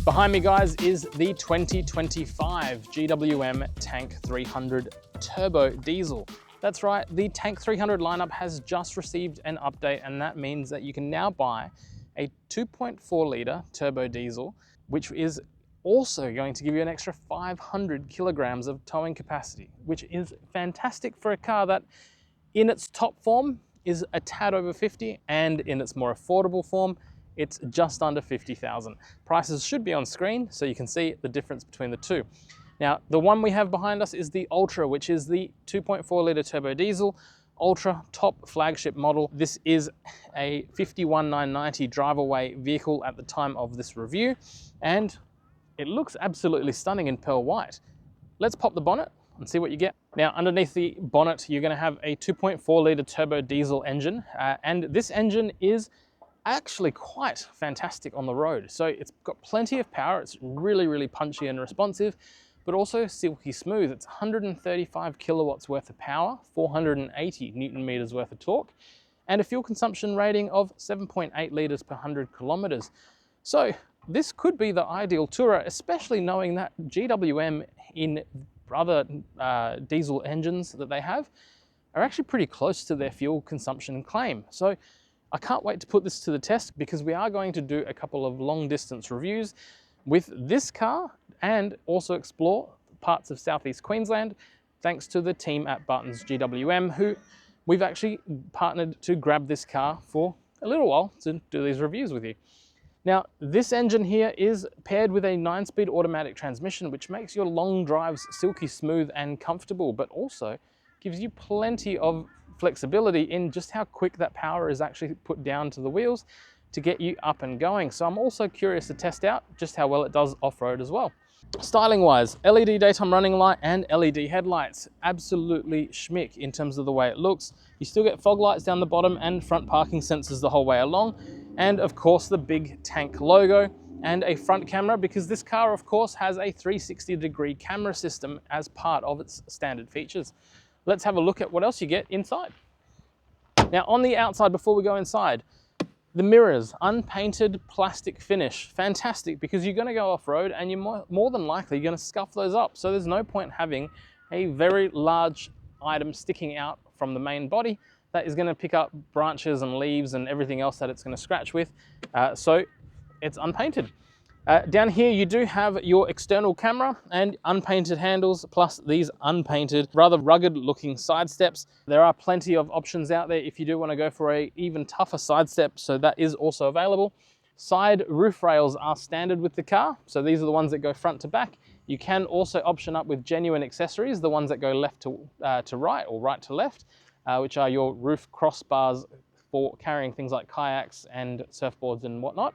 Behind me, guys, is the 2025 GWM Tank 300 Turbo Diesel. That's right, the Tank 300 lineup has just received an update, and that means that you can now buy a 2.4 litre turbo diesel, which is also going to give you an extra 500 kilograms of towing capacity, which is fantastic for a car that in its top form is a tad over 50, and in its more affordable form, it's just under 50,000. Prices should be on screen so you can see the difference between the two. Now, the one we have behind us is the Ultra, which is the 2.4 litre turbo diesel, Ultra top flagship model. This is a 51,990 drive-away vehicle at the time of this review, and it looks absolutely stunning in pearl white. Let's pop the bonnet and see what you get. Now, underneath the bonnet, you're gonna have a 2.4 litre turbo diesel engine, and this engine is actually quite fantastic on the road. So it's got plenty of power, it's really, really punchy and responsive, but also silky smooth. It's 135 kilowatts worth of power, 480 Newton meters worth of torque, and a fuel consumption rating of 7.8 litres per 100 kilometers. So this could be the ideal tourer, especially knowing that GWM in other diesel engines that they have are actually pretty close to their fuel consumption claim. So I can't wait to put this to the test, because we are going to do a couple of long distance reviews with this car and also explore parts of Southeast Queensland, thanks to the team at Barton's GWM, who we've actually partnered to grab this car for a little while to do these reviews with you. Now, this engine here is paired with a 9-speed automatic transmission, which makes your long drives silky smooth and comfortable, but also gives you plenty of flexibility in just how quick that power is actually put down to the wheels to get you up and going. So I'm also curious to test out just how well it does off-road as well. Styling wise, LED daytime running light and LED headlights, absolutely schmick in terms of the way it looks. You still get fog lights down the bottom and front parking sensors the whole way along. And of course the big Tank logo and a front camera, because this car of course has a 360-degree camera system as part of its standard features. Let's have a look at what else you get inside. Now, on the outside, before we go inside, the mirrors, unpainted plastic finish, fantastic, because you're gonna go off-road and you're more than likely gonna scuff those up. So there's no point having a very large item sticking out from the main body that is gonna pick up branches and leaves and everything else that it's gonna scratch with. So it's unpainted. Down here you do have your external camera and unpainted handles, plus these unpainted, rather rugged looking side steps. There are plenty of options out there if you do want to go for a even tougher side step, so that is also available. Side roof rails are standard with the car, so these are the ones that go front to back. You can also option up with genuine accessories, the ones that go left to right or right to left, which are your roof crossbars for carrying things like kayaks and surfboards and whatnot.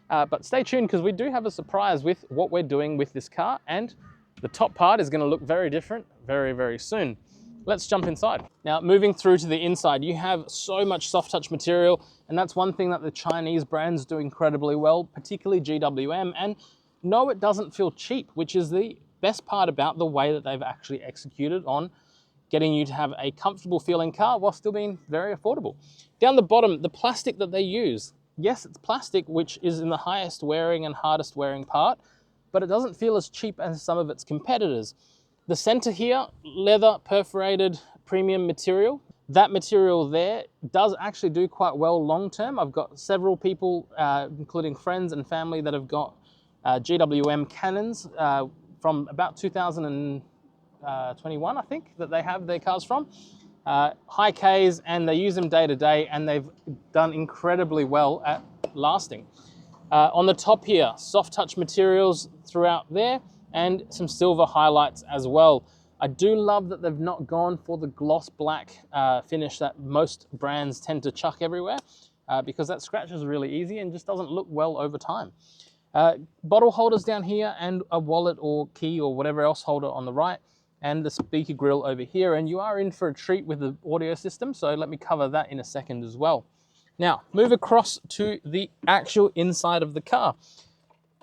But stay tuned, because we do have a surprise with what we're doing with this car, and the top part is going to look very different very, very soon. Let's jump inside. Now, moving through to the inside, you have so much soft touch material, and that's one thing that the Chinese brands do incredibly well, particularly GWM. And no, it doesn't feel cheap, which is the best part about the way that they've actually executed on getting you to have a comfortable feeling car while still being very affordable. Down the bottom, the plastic that they use, yes, it's plastic, which is in the highest wearing and hardest wearing part, but it doesn't feel as cheap as some of its competitors. The center here, leather perforated premium material. That material there does actually do quite well long term. I've got several people, including friends and family, that have got GWM Cannons from about 2021, I think, that they have their cars from. High Ks, and they use them day to day, and they've done incredibly well at lasting. On the top here, soft touch materials throughout there, and some silver highlights as well. I do love that they've not gone for the gloss black finish that most brands tend to chuck everywhere, because that scratches really easy and just doesn't look well over time. Bottle holders down here, and a wallet or key or whatever else holder on the right, and the speaker grill over here, and you are in for a treat with the audio system, so let me cover that in a second as well. Now, move across to the actual inside of the car.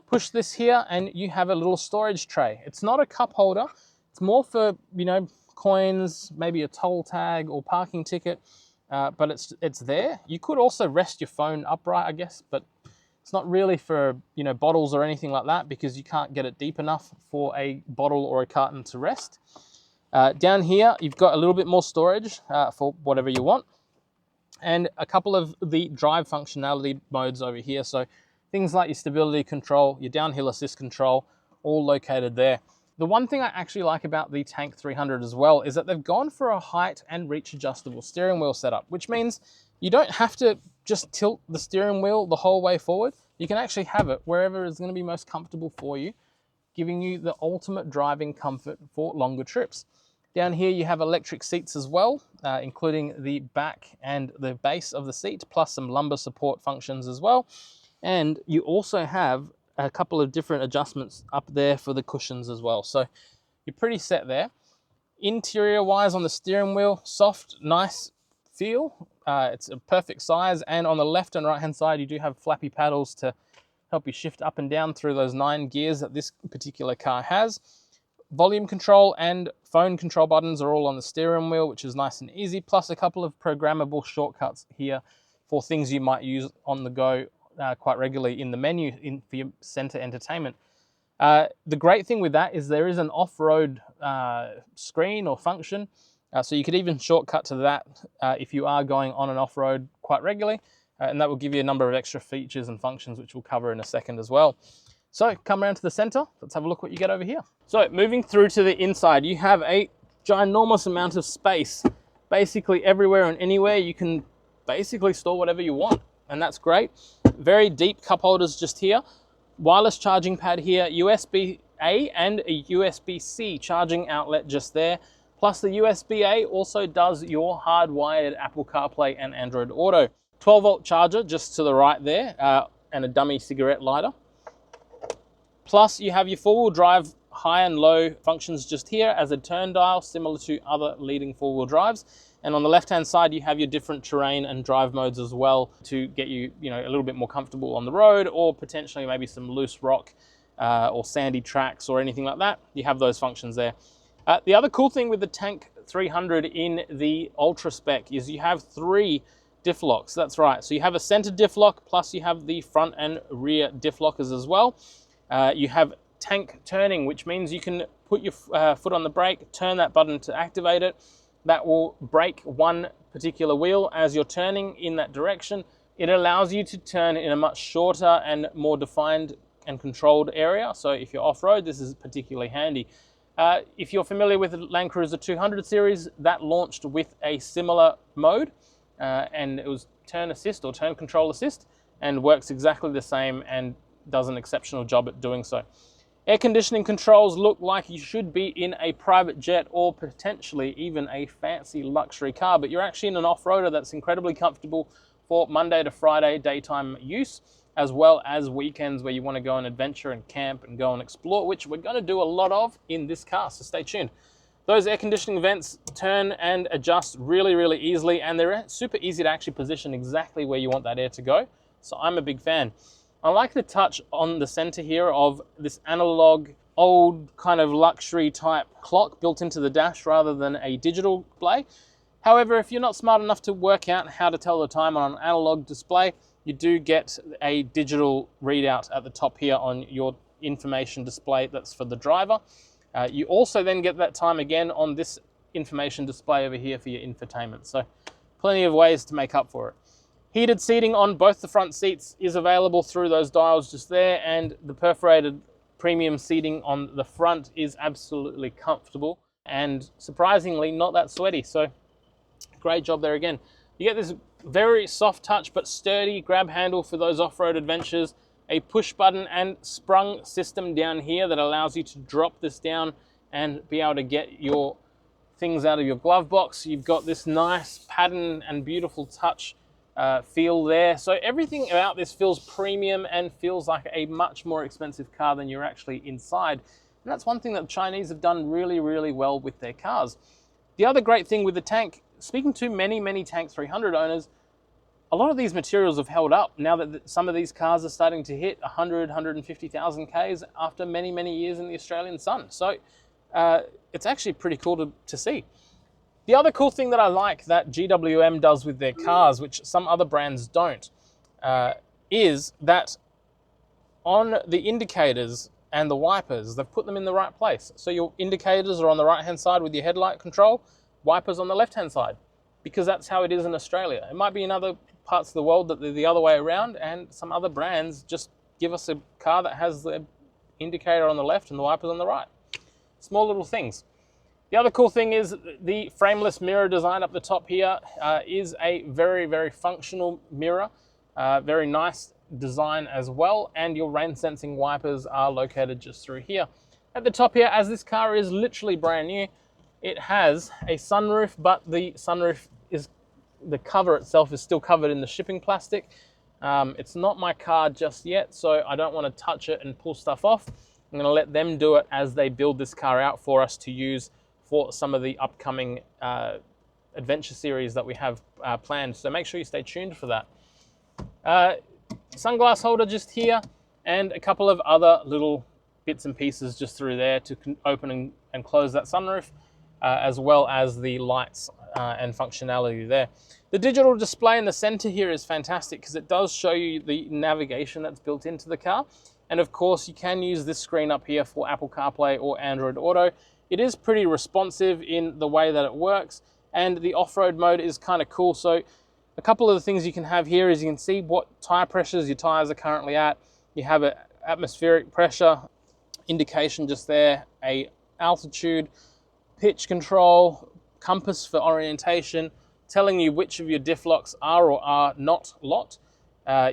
Push this here and you have a little storage tray. It's not a cup holder, it's more for, you know, coins, maybe a toll tag or parking ticket, but it's there. You could also rest your phone upright, I guess, but It's not really for, you know, bottles or anything like that, because you can't get it deep enough for a bottle or a carton to rest. Down here, you've got a little bit more storage for whatever you want, and a couple of the drive functionality modes over here. So things like your stability control, your downhill assist control, all located there. The one thing I actually like about the Tank 300 as well is that they've gone for a height and reach adjustable steering wheel setup, which means you don't have to just tilt the steering wheel the whole way forward. You can actually have it wherever is going to be most comfortable for you, giving you the ultimate driving comfort for longer trips. Down here you have electric seats as well, including the back and the base of the seat, plus some lumbar support functions as well. And you also have a couple of different adjustments up there for the cushions as well. So you're pretty set there. Interior wise on the steering wheel, soft, nice feel. It's a perfect size. And on the left and right hand side, you do have flappy paddles to help you shift up and down through those 9 gears that this particular car has. Volume control and phone control buttons are all on the steering wheel, which is nice and easy, plus a couple of programmable shortcuts here for things you might use on the go quite regularly in the menu for your center entertainment. The great thing with that is there is an off-road screen or function, so you could even shortcut to that if you are going on and off-road quite regularly, and that will give you a number of extra features and functions, which we'll cover in a second as well. So come around to the center, let's have a look what you get over here. So moving through to the inside, you have a ginormous amount of space. Basically everywhere and anywhere you can basically store whatever you want, and that's great. Very deep cup holders just here. Wireless charging pad here, USB-A and a USB-C charging outlet just there. Plus the USB-A also does your hardwired Apple CarPlay and Android Auto. 12-volt charger just to the right there, and a dummy cigarette lighter. Plus you have your 4-wheel drive high and low functions just here as a turn dial, similar to other leading 4-wheel drives. And on the left-hand side, you have your different terrain and drive modes as well to get you, a little bit more comfortable on the road, or potentially maybe some loose rock or sandy tracks or anything like that. You have those functions there. The other cool thing with the Tank 300 in the Ultra spec is you have 3 diff locks. That's right. So you have a center diff lock, plus you have the front and rear diff lockers as well. You have tank turning, which means you can put your foot on the brake, turn that button to activate it. That will brake one particular wheel as you're turning in that direction. It allows you to turn in a much shorter and more defined and controlled area. So if you're off-road, this is particularly handy. If you're familiar with the Land Cruiser 200 series, that launched with a similar mode, and it was turn assist or turn control assist, and works exactly the same and does an exceptional job at doing so. Air conditioning controls look like you should be in a private jet or potentially even a fancy luxury car, but you're actually in an off-roader that's incredibly comfortable for Monday to Friday daytime use, as well as weekends where you want to go and adventure and camp and go and explore, which we're going to do a lot of in this car, so stay tuned. Those air conditioning vents turn and adjust really, really easily, and they're super easy to actually position exactly where you want that air to go, so I'm a big fan. I like the touch on the center here of this analog, old kind of luxury type clock built into the dash rather than a digital display. However, if you're not smart enough to work out how to tell the time on an analog display, you do get a digital readout at the top here on your information display that's for the driver. You also then get that time again on this information display over here for your infotainment. So plenty of ways to make up for it. Heated seating on both the front seats is available through those dials just there, and the perforated premium seating on the front is absolutely comfortable and surprisingly not that sweaty, so great job there again. You get this very soft touch but sturdy grab handle for those off-road adventures, a push button and sprung system down here that allows you to drop this down and be able to get your things out of your glove box. You've got this nice pattern and beautiful touch feel there. So everything about this feels premium and feels like a much more expensive car than you're actually inside. And that's one thing that the Chinese have done really, really well with their cars. The other great thing with the Tank, speaking to many Tank 300 owners, a lot of these materials have held up now that some of these cars are starting to hit 100, 150,000 Ks after many years in the Australian sun. So it's actually pretty cool to see. The other cool thing that I like that GWM does with their cars, which some other brands don't, is that on the indicators and the wipers, they've put them in the right place. So your indicators are on the right-hand side with your headlight control, wipers on the left-hand side, because that's how it is in Australia. It might be in other parts of the world that they're the other way around, and some other brands just give us a car that has the indicator on the left and the wipers on the right. Small little things. The other cool thing is the frameless mirror design up the top here is a very, very functional mirror. Very nice design as well, and your rain sensing wipers are located just through here. At the top here, as this car is literally brand new, it has a sunroof, but the sunroof is, the cover itself is still covered in the shipping plastic. It's not my car just yet, so I don't want to touch it and pull stuff off. I'm going to let them do it as they build this car out for us to use for some of the upcoming adventure series that we have planned. So make sure you stay tuned for that. Sunglass holder just here, and a couple of other little bits and pieces just through there to open and close that sunroof, as well as the lights and functionality there. The digital display in the center here is fantastic because it does show you the navigation that's built into the car. And of course, you can use this screen up here for Apple CarPlay or Android Auto. It is pretty responsive in the way that it works, and the off-road mode is kind of cool. So a couple of the things you can have here is you can see what tire pressures your tires are currently at. You have an atmospheric pressure indication just there, a altitude, pitch control, compass for orientation, telling you which of your diff locks are or are not locked.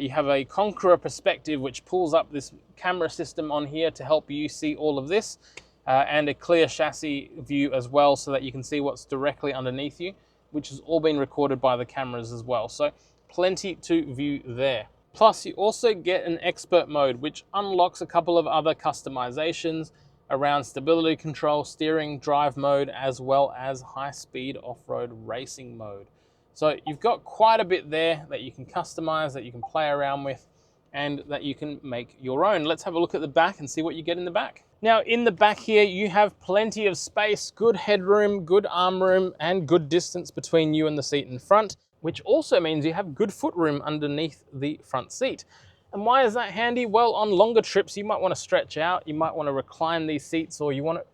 You have a Conqueror perspective, which pulls up this camera system on here to help you see all of this, and a clear chassis view as well, so that you can see what's directly underneath you, which has all been recorded by the cameras as well. So plenty to view there. Plus, you also get an expert mode, which unlocks a couple of other customizations around stability control, steering, drive mode, as well as high-speed off-road racing mode. So you've got quite a bit there that you can customize, that you can play around with, and that you can make your own. Let's have a look at the back and see what you get in the back. Now, in the back here, you have plenty of space, good headroom, good arm room, and good distance between you and the seat in front, which also means you have good footroom underneath the front seat. And why is that handy? Well, on longer trips, you might want to stretch out, you might want to recline these seats, or you want to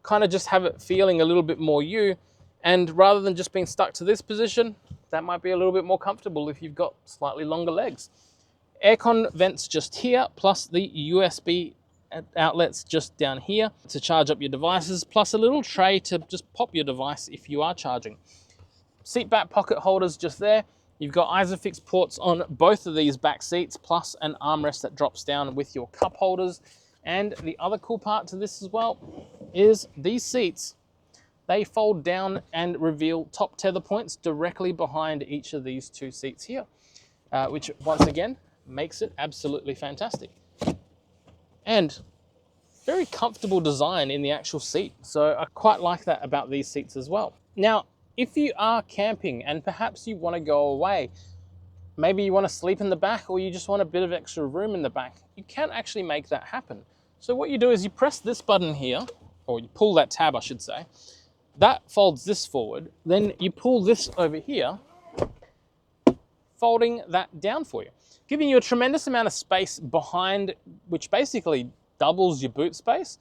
kind of just have it feeling a little bit more you. And rather than just being stuck to this position, that might be a little bit more comfortable if you've got slightly longer legs. Aircon vents just here, plus the USB outlets just down here to charge up your devices, plus a little tray to just pop your device if you are charging. Seat back pocket holders just there. You've got ISOFIX ports on both of these back seats, plus an armrest that drops down with your cup holders. And the other cool part to this as well is these seats, they fold down and reveal top tether points directly behind each of these two seats here, which once again makes it absolutely fantastic. And very comfortable design in the actual seat. So I quite like that about these seats as well. Now, if you are camping and perhaps you want to go away, maybe you want to sleep in the back, or you just want a bit of extra room in the back, you can actually make that happen. So what you do is you press this button here, or you pull that tab, I should say. That folds this forward. Then you pull this over here, folding that down for you, giving you a tremendous amount of space behind, which basically doubles your boot space.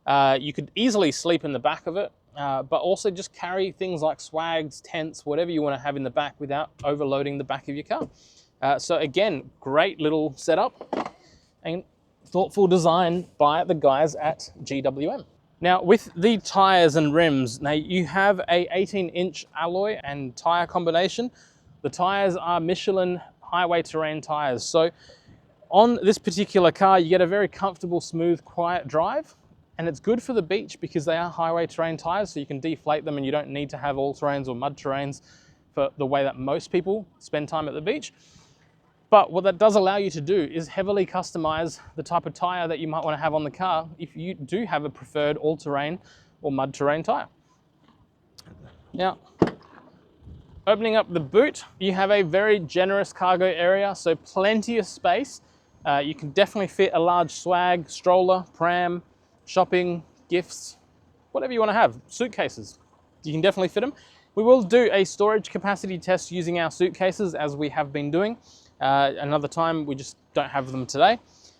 You could easily sleep in the back of it, but also just carry things like swags, tents, whatever you want to have in the back without overloading the back of your car. So again, great little setup and thoughtful design by the guys at GWM. Now, with the tires and rims, now you have a 18-inch alloy and tire combination. The tires are Michelin highway terrain tires. So on this particular car, you get a very comfortable, smooth, quiet drive. And it's good for the beach because they are highway terrain tires, so you can deflate them and you don't need to have all terrains or mud terrains for the way that most people spend time at the beach. But what that does allow you to do is heavily customize the type of tire that you might want to have on the car if you do have a preferred all-terrain or mud terrain tire. Now, opening up the boot, you have a very generous cargo area, so plenty of space. You can definitely fit a large swag, stroller, pram, shopping, gifts, whatever you want to have, suitcases. You can definitely fit them. We will do a storage capacity test using our suitcases, as we have been doing. Another time, we just don't have them today.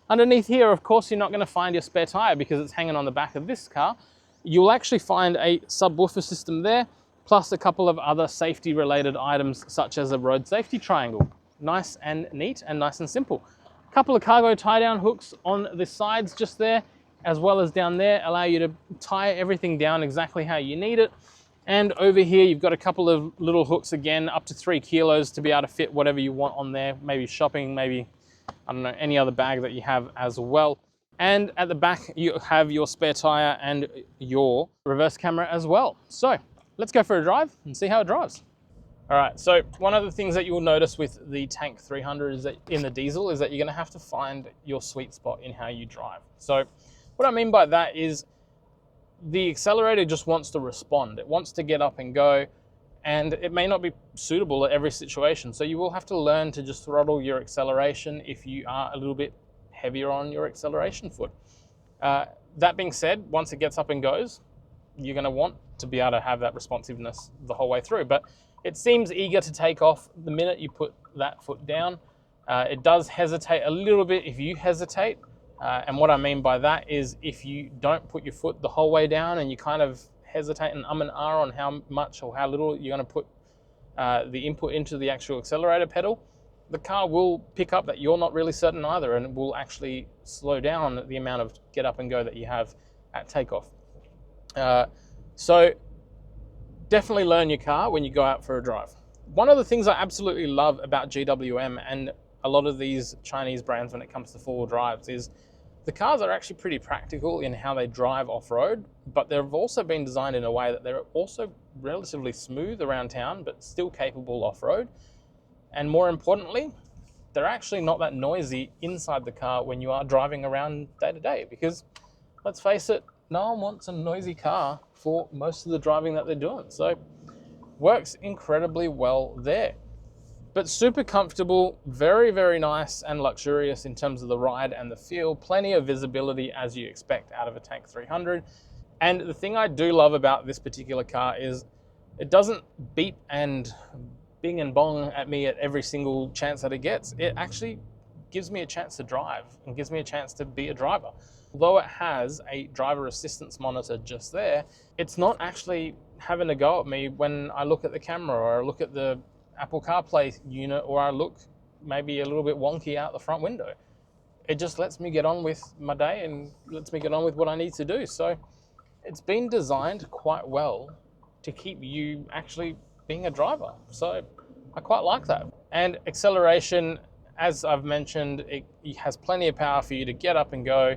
Underneath here, of course, you're not going to find your spare tire because it's hanging on the back of this car. You'll actually find a subwoofer system there, plus a couple of other safety related items such as a road safety triangle. Nice and neat and nice and simple. A couple of cargo tie down hooks on the sides just there, as well as down there, allow you to tie everything down exactly how you need it. And over here, you've got a couple of little hooks again, up to 3 kilos to be able to fit whatever you want on there, maybe shopping, maybe, I don't know, any other bag that you have as well. And at the back, you have your spare tire and your reverse camera as well. So let's go for a drive and see how it drives. All right, so one of the things that you'll notice with the Tank 300 is that in the diesel is that you're gonna have to find your sweet spot in how you drive. So what I mean by that is the accelerator just wants to respond. It wants to get up and go, and it may not be suitable at every situation. So you will have to learn to just throttle your acceleration if you are a little bit heavier on your acceleration foot. That being said, once it gets up and goes, you're going to want to be able to have that responsiveness the whole way through. But it seems eager to take off the minute you put that foot down. It does hesitate a little bit if you hesitate. And what I mean by that is if you don't put your foot the whole way down and you kind of hesitate and and ah on how much or how little you're going to put the input into the actual accelerator pedal, the car will pick up that you're not really certain either, and it will actually slow down the amount of get up and go that you have at takeoff. So definitely learn your car when you go out for a drive. One of the things I absolutely love about GWM and a lot of these Chinese brands when it comes to four-wheel drives is the cars are actually pretty practical in how they drive off-road, but they've also been designed in a way that they're also relatively smooth around town, but still capable off-road. And more importantly, they're actually not that noisy inside the car when you are driving around day to day, because let's face it, no one wants a noisy car for most of the driving that they're doing. So works incredibly well there. But super comfortable, very, very nice and luxurious in terms of the ride and the feel. Plenty of visibility as you expect out of a Tank 300. And the thing I do love about this particular car is it doesn't beep and bing and bong at me at every single chance that it gets. It actually gives me a chance to drive and gives me a chance to be a driver. Although it has a driver assistance monitor just there, it's not actually having a go at me when I look at the camera or I look at the Apple CarPlay unit or I look maybe a little bit wonky out the front window. It just lets me get on with my day and lets me get on with what I need to do. So it's been designed quite well to keep you actually being a driver. So I quite like that. And acceleration, as I've mentioned, it has plenty of power for you to get up and go.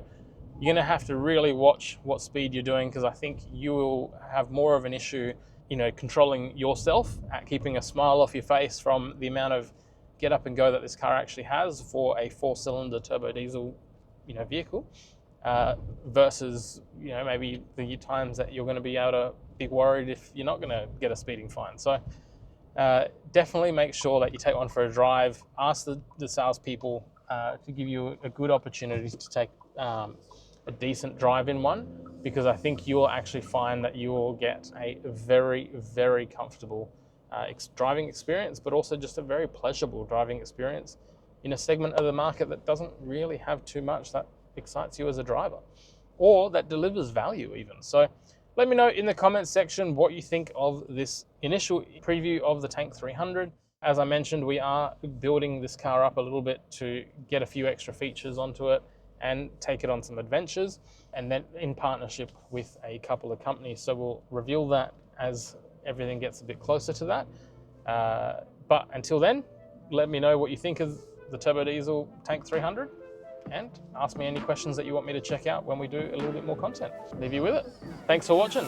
You're gonna have to really watch what speed you're doing, because I think you will have more of an issue, controlling yourself at keeping a smile off your face from the amount of get up and go that this car actually has for a 4-cylinder turbo diesel, vehicle, versus, maybe the times that you're gonna be able to be worried if you're not gonna get a speeding fine. So definitely make sure that you take one for a drive. Ask the salespeople to give you a good opportunity to take a decent drive in one, because I think you will actually find that you will get a very, very comfortable driving experience, but also just a very pleasurable driving experience in a segment of the market that doesn't really have too much that excites you as a driver or that delivers value even. So let me know in the comments section what you think of this initial preview of the Tank 300. As I mentioned, we are building this car up a little bit to get a few extra features onto it and take it on some adventures, and then in partnership with a couple of companies. So we'll reveal that as everything gets a bit closer to that. But until then, let me know what you think of the turbo diesel Tank 300 and ask me any questions that you want me to check out when we do a little bit more content. Leave you with it. Thanks for watching.